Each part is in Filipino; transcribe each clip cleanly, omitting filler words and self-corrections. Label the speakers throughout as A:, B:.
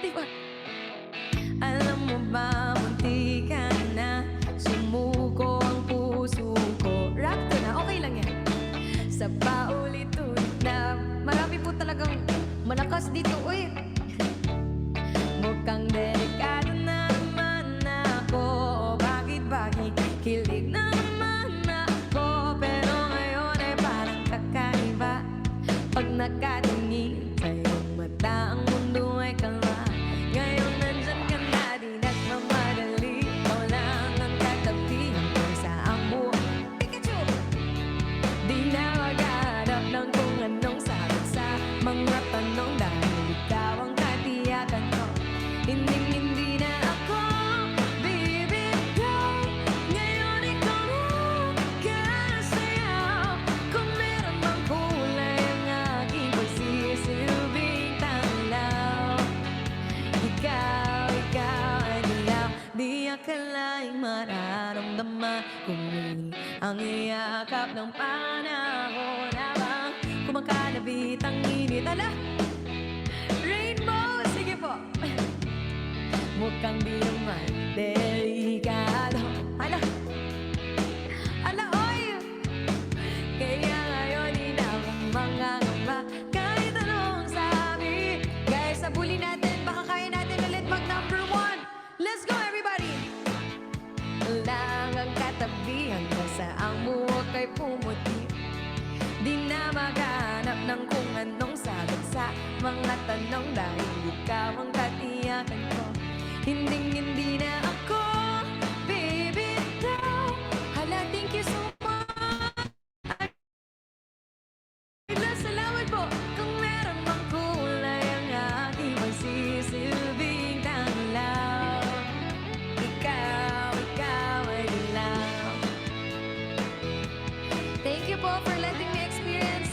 A: di ba? Alam mo ba, muntikan na sumuko ang puso ko. Rap ko na, okay lang yan. Sa paulit-ulit na marami po talagang malakas dito, uy. Mukhang delikado na naman ako. Bakit kilig na naman ako. Pero ngayon ay parang kakaiba pag nakatingin sa iyong mata. Ang mundo ay kala. Ngayon nandyan ka na, di nagmamadali. Ikaw lang ang katabi hanggang sa amo. Pikachu! Di na maghanap ng kung anong sagot sa mga tanong dahil ikaw ang katiyakan ko. Hindi na ako bibitaw. Ngayon ikaw na kasayaw. Kung meron mang kulay ang aking pagsisilbing tanglaw. Ikaw ay dilaw. Di akalaing mararamdaman kung muli ang iyakap ng panahon habang kumakalabit ang init. Ala! Rainbow! Sige po! Mukhang di naman delikado. Ala! Ala, oy! Kaya ngayon di na akong mangangamba kahit anong sabi. Guys, sabuli natin, baka kaya natin ulit mag number 1. Let's go, everybody! Lang ang katabi hanggang sa ang buhok ay pumuti. Di na maghanap ng kung anong sagot sa mga tanong dahil ikaw ang katiyakan ko. Hindi na ako bibitaw. Hala, thank you so much. Salamat po. Kung meron mang kulay ang aking magsisilbing tanglaw. Ikaw ay dilaw. Thank you po for letting me experience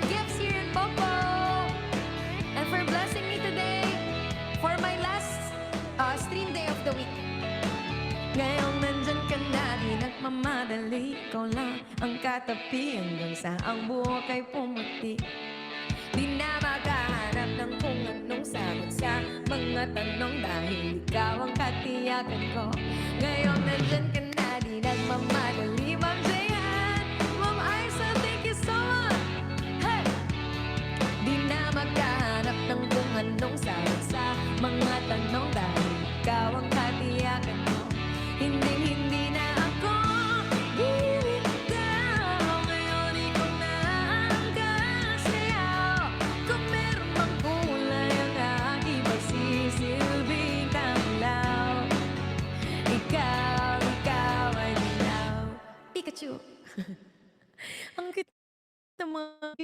A: gifts here in Popo and for blessing me today for my last stream day of the week. Ngayong nandyan ka na, di nagmamadali. Ikaw lang ang katabi hanggang sa ang buhok ay pumuti. Di na maghahanap ng kung anong sagot sa mga tanong dahil ikaw ang katiyakan ko. Ngayong nandyan ka na, di nagmamadali. Ma'am Jayan, Ma'am Aisa, thank you so much. Hey! Di na maghahanap ng kung anong sagot sa mga tanong dahil ikaw ang katiyakan ko. Hindi na ako bibitaw. Ngayon ikaw na ang kasayaw. Kung meron mang kulay ang aking pagsisilbing tanglaw. Ikaw ay dilaw. Pikachu! Ang cute naman.